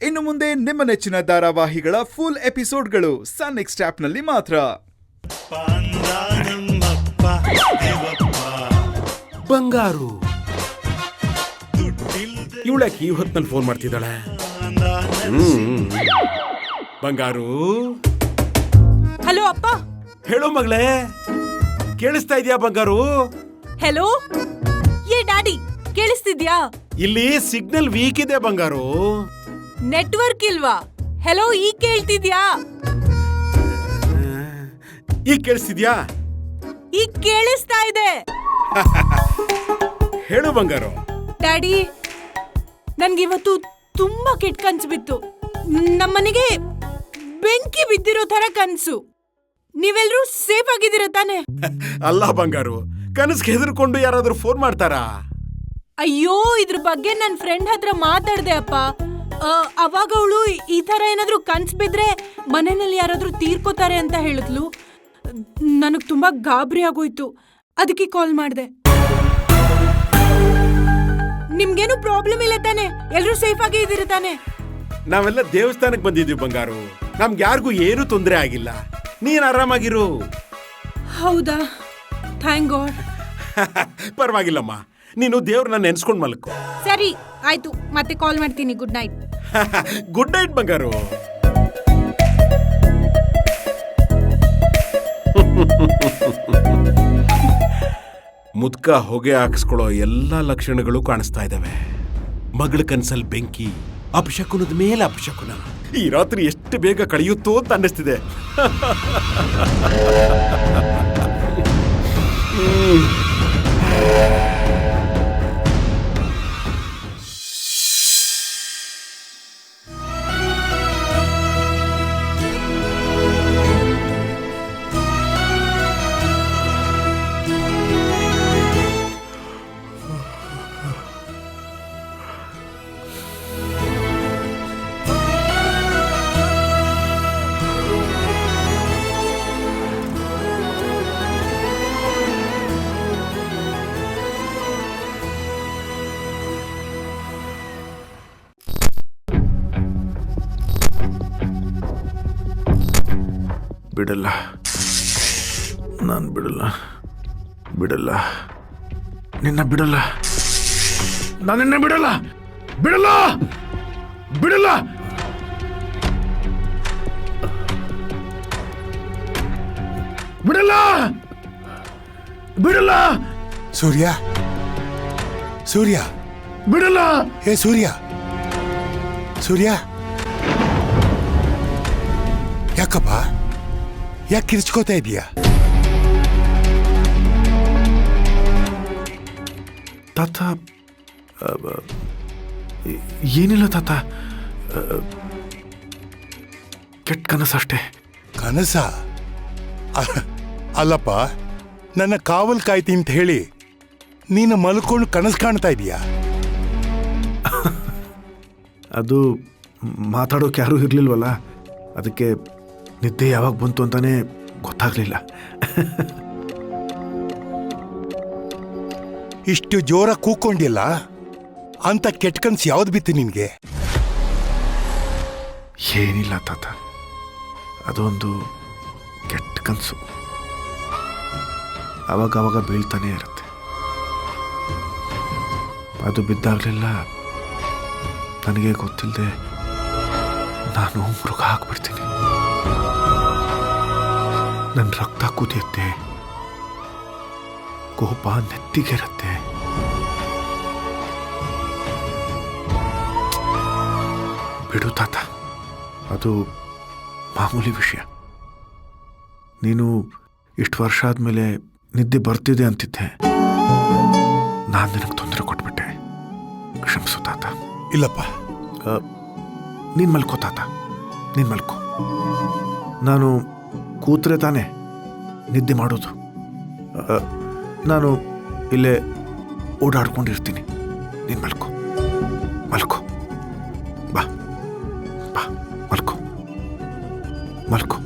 ಇನ್ನು ಮುಂದೆ ನಿಮ್ಮ ನೆಚ್ಚಿನ ಧಾರಾವಾಹಿಗಳ ಫುಲ್ ಎಪಿಸೋಡ್ಗಳು ಸನ್ ನೆಕ್ಸ್ಟ್ ಆಪ್ನಲ್ಲಿ ಮಾತ್ರ. ಬಂಗಾರು ಇವಳಕ್ಕೆ ಈ ಹೊತ್ತಿನಲ್ಲಿ ಫೋನ್ ಮಾಡ್ತಿದ್ದಾಳೆ. ಬಂಗಾರು. ಹಲೋ ಅಪ್ಪ. ಹೇಳೋ ಮಗಳೇ, ಕೇಳಿಸ್ತಾ ಇದೆಯಾ ಬಂಗಾರು? ಹೆಲೋ ಏ ಡ್ಯಾಡಿ, ಕೇಳಿಸ್ತಿದ್ಯಾ? ಇಲ್ಲಿ ಸಿಗ್ನಲ್ ವೀಕ್ ಇದೆ ಬಂಗಾರು. ನೆಟ್ವರ್ಕ್ ಇಲ್ವಾ? ಹೆಲೋ ಈಗ ಕೇಳ್ತಿದ್ಯಾ? ಈಗ ಕೇಳಿಸ್ತಿದ್ಯಾ? ಈಗ ಕೇಳಿಸ್ತಾ ಇದೆ. ಹೇಳು ಬಂಗಾರು. ಡ್ಯಾಡಿ, ನನ್ಗಿವತ್ತು ತುಂಬಾ ಕೆಟ್ಟ ಕನ್ಸು ಬಿತ್ತು. ನಮ್ಮನೆಗೆ ಬೆಂಕಿ ಬಿದ್ದಿರೋ ತರ ಕನ್ಸು. ನೀವೆಲ್ರೂ ಸೇಫ್ ಆಗಿದ್ದೀರ ತಾನೆ? ಅಲ್ಲ ಬಂಗಾರು, ಕನಸ್ಗೆ ಹೆದರ್ಕೊಂಡು ಯಾರಾದ್ರೂ ಫೋನ್ ಮಾಡ್ತಾರಾ? ಅಯ್ಯೋ, ಇದ್ರ ಬಗ್ಗೆ ನನ್ ಫ್ರೆಂಡ್ ಹತ್ರ ಮಾತಾಡ್ದೆ ಅಪ್ಪ. ಅವಾಗ ಅವಳು ಈ ತರ ಏನಾದ್ರೂ ಕನ್ಸ್ ಬಿದ್ರೆ ಮನೆಯಲ್ಲಿ ಯಾರಾದ್ರೂ ತೀರ್ಕೋತಾರೆ ಅಂತ ಹೇಳಿದ್ಲು. ನನಗ್ ತುಂಬಾ ಗಾಬರಿ ಆಗೋಯ್ತು, ಅದಕ್ಕೆ ಕಾಲ್ ಮಾಡ್ದೆ. ನಿಮ್ಗೇನು ಪ್ರಾಬ್ಲಮ್ ಇಲ್ಲ ತಾನೆ? ಎಲ್ರೂ ಸೇಫ್ ಆಗಿ ಇದ್ದೀರ ತಾನೆ? ನಾವೆಲ್ಲ ದೇವಸ್ಥಾನಕ್ಕೆ ಬಂದಿದ್ವಿ ಬಂಗಾರು. ನಮ್ಗೆ ಯಾರಿಗೂ ಏನು ತೊಂದರೆ ಆಗಿಲ್ಲ. ನೀನ್ ಆರಾಮಾಗಿರು. ಹೌದಾ? Thank god. ಪರವಾಗಿಲ್ಲಮ್ಮ, ನೀನು ದೇವ್ರನ್ನ ನೆನ್ಸ್ಕೊಂಡ್ ಮಲ್ಕೋ. ಸರಿ ಆಯ್ತು, ಮತ್ತೆ ಕಾಲ್ ಮಾಡ್ತೀನಿ. Good night. ಗುಡ್ ನೈಟ್ ಬಂಗಾರು. ಮುದ್ಕ ಹೊಗೆ ಹಾಕಿಸ್ಕೊಳ್ಳೋ ಎಲ್ಲಾ ಲಕ್ಷಣಗಳು ಕಾಣಿಸ್ತಾ ಇದಾವೆ. ಮಗಳ ಕನ್ಸಲ್ ಬೆಂಕಿ, ಅಪಶಕುನದ ಮೇಲೆ ಅಪಶಕುನ. ಈ ರಾತ್ರಿ ಎಷ್ಟು ಬೇಗ ಕಳೆಯುತ್ತೋ ಅಂತ ಅನ್ನಿಸ್ತಿದೆ. ಬಿಡಲ್ಲ, ನಾನು ಬಿಡಲ್ಲ, ಬಿಡಲ್ಲ, ನಿನ್ನ ಬಿಡಲ್ಲ, ನಾನು ನಿನ್ನ ಬಿಡಲ್ಲ, ಬಿಡಲ್ಲ, ಬಿಡಲ್ಲ. ಬಿಡಲ್ಲ, ಬಿಡಲ್ಲ. ಸೂರ್ಯ, ಸೂರ್ಯ, ಬಿಡಲ್ಲ. ಹೇ ಸೂರ್ಯ, ಸೂರ್ಯ, ಯಾಕಪ್ಪ ಯಾಕೆ ಕಿರ್ಚ್ಕೋತಾ ಇದೀಯಾ? ತಾತ, ಏನಿಲ್ಲ ತಾತ, ಕೆಟ್ಟ ಕನಸಷ್ಟೇ. ಕನಸ? ಅಲ್ಲಪ್ಪ, ನನ್ನ ಕಾವಲ್ ಕಾಯ್ತಿ ಅಂತ ಹೇಳಿ ನೀನು ಮಲ್ಕೊಂಡು ಕನಸು ಕಾಣ್ತಾ ಇದೀಯಾ? ಅದು ಮಾತಾಡೋಕೆ ಯಾರೂ ಇರಲಿಲ್ವಲ್ಲ, ಅದಕ್ಕೆ ನಿದ್ದೆ ಯಾವಾಗ ಬಂತು ಅಂತಾನೆ ಗೊತ್ತಾಗ್ಲಿಲ್ಲ. ಇಷ್ಟು ಜೋರ ಕೂಕೊಂಡಿಲ್ಲ ಅಂತ ಕೆಟ್ಟ ಕನಸು ಯಾವ್ದು ಬಿತ್ತು ನಿನ್ಗೆ? ಏನಿಲ್ಲ ತಾತ, ಅದೊಂದು ಕೆಟ್ಟ ಕನಸು. ಅವಾಗ ಬೀಳ್ತಾನೆ ಇರುತ್ತೆ. ಅದು ಬಿದ್ದಾಗಲೆಲ್ಲ ನನಗೆ ಗೊತ್ತಿಲ್ಲದೆ ನಾನು ಮೃಗ ಹಾಕ್ಬಿಡ್ತೀನಿ. ನನ್ನ ರಕ್ತ ಕುದಿಯುತ್ತೆ, ಕೋಪ ನೆತ್ತಿಗೆರುತ್ತೆ. ಬಿಡು ತಾತ, ಅದು ಮಾಮೂಲಿ ವಿಷಯ. ನೀನು ಇಷ್ಟು ವರ್ಷ ಆದಮೇಲೆ ನಿದ್ದೆ ಬರ್ತಿದೆ ಅಂತಿದ್ದೆ, ನಾನು ನಿನಗೆ ತೊಂದರೆ ಕೊಟ್ಬಿಟ್ಟೆ. ಕ್ಷಮಿಸು ತಾತ. ಇಲ್ಲಪ್ಪ, ನೀನು ಮಲ್ಕೋ ತಾತ, ನೀನು ಮಲ್ಕೋ. ನಾನು ಕೂತ್ರೆ ತಾನೇ ನಿದ್ದೆ ಮಾಡೋದು. ನಾನು ಇಲ್ಲೇ ಓಡಾಡ್ಕೊಂಡಿರ್ತೀನಿ. ನೀನು ಮಲ್ಕೋ, ಮಲ್ಕೋ, ಬಾ ಬಾ, ಮಲ್ಕೋ, ಮಲ್ಕೋ.